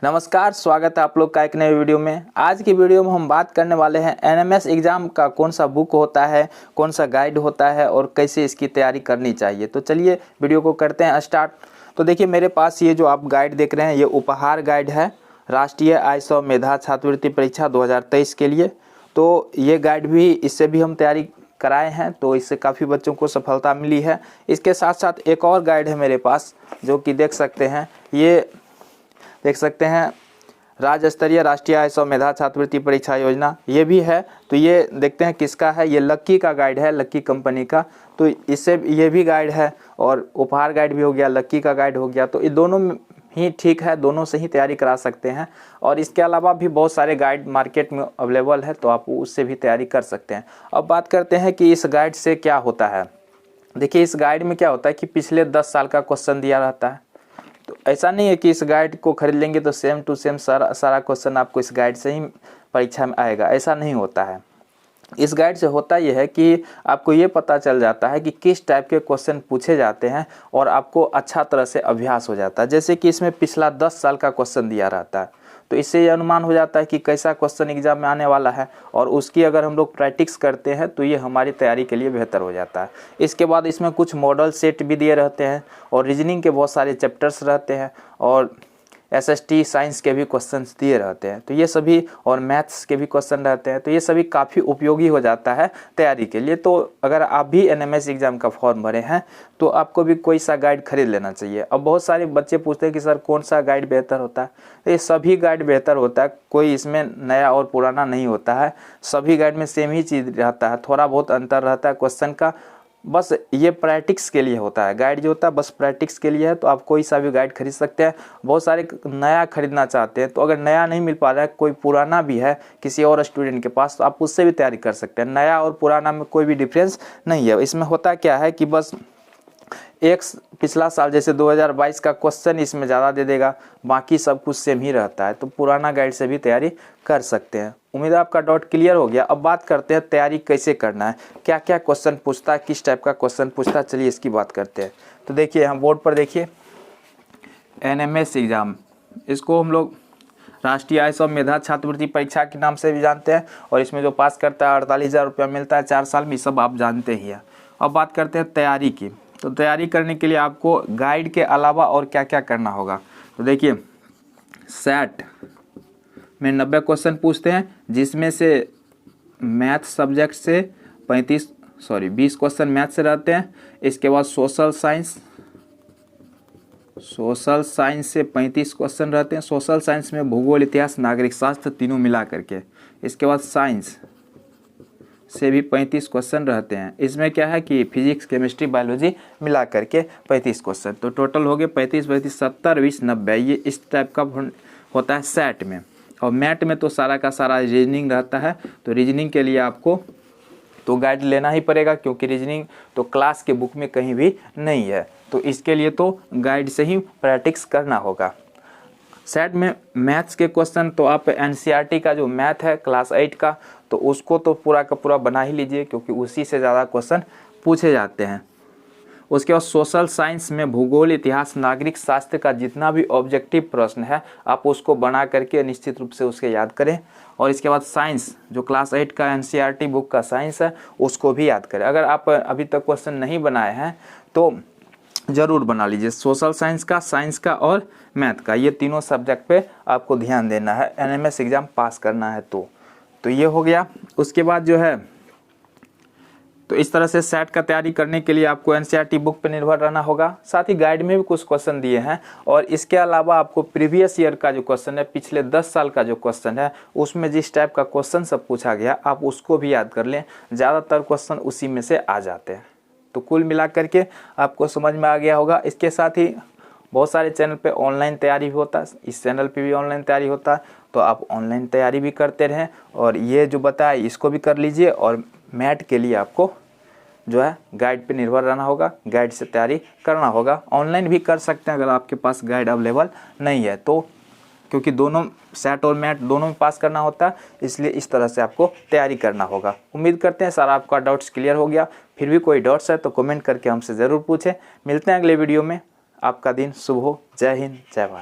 नमस्कार, स्वागत है आप लोग का एक नए वीडियो में। आज की वीडियो में हम बात करने वाले हैं एनएमएस एग्ज़ाम का कौन सा बुक होता है, कौन सा गाइड होता है और कैसे इसकी तैयारी करनी चाहिए। तो चलिए वीडियो को करते हैं स्टार्ट। तो देखिए मेरे पास ये जो आप गाइड देख रहे हैं ये उपहार गाइड है राष्ट्रीय आय सौ मेधा छात्रवृत्ति परीक्षा 2023 के लिए। तो ये गाइड भी इससे भी हम तैयारी कराए हैं, तो इससे काफ़ी बच्चों को सफलता मिली है। इसके साथ साथ एक और गाइड है मेरे पास जो कि देख सकते हैं, ये देख सकते हैं राज्य स्तरीय राष्ट्रीय आय सौ मेधा छात्रवृत्ति परीक्षा योजना, ये भी है। तो ये देखते हैं किसका है, ये लक्की का गाइड है, लक्की कंपनी का। तो इससे ये भी गाइड है और उपहार गाइड भी हो गया, लक्की का गाइड हो गया। तो ये दोनों ही ठीक है, दोनों से ही तैयारी करा सकते हैं। और इसके अलावा भी बहुत सारे गाइड मार्केट में अवेलेबल है, तो आप उससे भी तैयारी कर सकते हैं। अब बात करते हैं कि इस गाइड से क्या होता है। देखिए इस गाइड में क्या होता है कि पिछले 10 साल का क्वेश्चन दिया रहता है। तो ऐसा नहीं है कि इस गाइड को खरीद लेंगे तो सेम टू सेम सारा क्वेश्चन आपको इस गाइड से ही परीक्षा में आएगा, ऐसा नहीं होता है। इस गाइड से होता यह है कि आपको ये पता चल जाता है कि किस टाइप के क्वेश्चन पूछे जाते हैं और आपको अच्छा तरह से अभ्यास हो जाता है। जैसे कि इसमें पिछला 10 साल का क्वेश्चन दिया रहता है, तो इससे ये अनुमान हो जाता है कि कैसा क्वेश्चन एग्जाम में आने वाला है, और उसकी अगर हम लोग प्रैक्टिस करते हैं तो ये हमारी तैयारी के लिए बेहतर हो जाता है। इसके बाद इसमें कुछ मॉडल सेट भी दिए रहते हैं और रीजनिंग के बहुत सारे चैप्टर्स रहते हैं और एसएसटी साइंस के भी क्वेश्चंस दिए रहते हैं। तो ये सभी और मैथ्स के भी क्वेश्चन रहते हैं, तो ये सभी काफ़ी उपयोगी हो जाता है तैयारी के लिए। तो अगर आप भी एनएमएस एग्जाम का फॉर्म भरे हैं तो आपको भी कोई सा गाइड खरीद लेना चाहिए। अब बहुत सारे बच्चे पूछते हैं कि सर कौन सा गाइड बेहतर होता है। तो ये सभी गाइड बेहतर होता है, कोई इसमें नया और पुराना नहीं होता है। सभी गाइड में सेम ही चीज़ रहता है, थोड़ा बहुत अंतर रहता है क्वेश्चन का, बस ये प्रैक्टिस के लिए होता है। गाइड जो होता है बस प्रैक्टिस के लिए है, तो आप कोई सा भी गाइड खरीद सकते हैं। बहुत सारे नया खरीदना चाहते हैं, तो अगर नया नहीं मिल पा रहा है, कोई पुराना भी है किसी और स्टूडेंट के पास, तो आप उससे भी तैयारी कर सकते हैं। नया और पुराना में कोई भी डिफरेंस नहीं है। इसमें होता क्या है कि बस एक पिछला साल जैसे 2022 का क्वेश्चन इसमें ज़्यादा दे देगा, बाकी सब कुछ सेम ही रहता है। तो पुराना गाइड से भी तैयारी कर सकते हैं। उम्मीद है आपका डाउट क्लियर हो गया। अब बात करते हैं तैयारी कैसे करना है, क्या क्या क्वेश्चन पूछता है, किस टाइप का क्वेश्चन पूछता है, चलिए इसकी बात करते हैं। तो देखिए हम बोर्ड पर देखिए एनएमएस एग्ज़ाम, इसको हम लोग राष्ट्रीय आय सौ मेधा छात्रवृत्ति परीक्षा के नाम से भी जानते हैं, और इसमें जो पास करता है 48,000 रुपया मिलता है 4 साल में, सब आप जानते ही हैं। अब बात करते हैं तैयारी की। तो तैयारी करने के लिए आपको गाइड के अलावा और क्या क्या करना होगा। तो देखिए सेट में 90 क्वेश्चन पूछते हैं, जिसमें से मैथ सब्जेक्ट से 20 क्वेश्चन मैथ से रहते हैं। इसके बाद सोशल साइंस से 35 क्वेश्चन रहते हैं। सोशल साइंस में भूगोल, इतिहास, नागरिक शास्त्र तीनों मिला करके। इसके बाद साइंस से भी 35 क्वेश्चन रहते हैं। इसमें क्या है कि फिजिक्स, केमिस्ट्री, बायोलॉजी मिला करके 35 क्वेश्चन, तो टोटल हो गए 35, 70, 20, 90। ये इस टाइप का होता है सेट में। और मैट में तो सारा का सारा रीजनिंग रहता है, तो रीजनिंग के लिए आपको तो गाइड लेना ही पड़ेगा, क्योंकि रीजनिंग तो क्लास के बुक में कहीं भी नहीं है। तो इसके लिए तो गाइड से ही प्रैक्टिस करना होगा। सेट में मैथ्स के क्वेश्चन तो आप एनसीईआरटी का जो मैथ है क्लास 8 का, तो उसको तो पूरा का पूरा बना ही लीजिए, क्योंकि उसी से ज़्यादा क्वेश्चन पूछे जाते हैं। उसके बाद सोशल साइंस में भूगोल, इतिहास, नागरिक शास्त्र का जितना भी ऑब्जेक्टिव प्रश्न है आप उसको बना करके निश्चित रूप से उसके याद करें। और इसके बाद साइंस जो क्लास 8 का एनसीईआरटी बुक का साइंस है उसको भी याद करें। अगर आप अभी तक क्वेश्चन नहीं बनाए हैं तो ज़रूर बना लीजिए। सोशल साइंस का और मैथ का, ये तीनों सब्जेक्ट पे आपको ध्यान देना है एनएमएस एग्ज़ाम पास करना है। तो ये हो गया। उसके बाद जो है तो इस तरह से सेट का तैयारी करने के लिए आपको एनसीईआरटी बुक पर निर्भर रहना होगा। साथ ही गाइड में भी कुछ क्वेश्चन दिए हैं, और इसके अलावा आपको प्रीवियस ईयर का जो क्वेश्चन है, पिछले 10 साल का जो क्वेश्चन है, उसमें जिस टाइप का क्वेश्चन सब पूछा गया आप उसको भी याद कर लें। ज़्यादातर क्वेश्चन उसी में से आ जाते हैं। तो कुल मिला करके आपको समझ में आ गया होगा। इसके साथ ही बहुत सारे चैनल पे ऑनलाइन तैयारी भी होता है, इस चैनल पे भी ऑनलाइन तैयारी होता है, तो आप ऑनलाइन तैयारी भी करते रहें। और ये जो बताया इसको भी कर लीजिए। और मैट के लिए आपको जो है गाइड पे निर्भर रहना होगा, गाइड से तैयारी करना होगा। ऑनलाइन भी कर सकते हैं अगर आपके पास गाइड अवेलेबल नहीं है तो, क्योंकि दोनों सेट और मैट दोनों में पास करना होता है, इसलिए इस तरह से आपको तैयारी करना होगा। उम्मीद करते हैं सारा आपका डाउट्स क्लियर हो गया। फिर भी कोई डाउट्स है तो कमेंट करके हमसे ज़रूर पूछें। मिलते हैं अगले वीडियो में। आपका दिन शुभ हो। जय हिंद, जय भारत।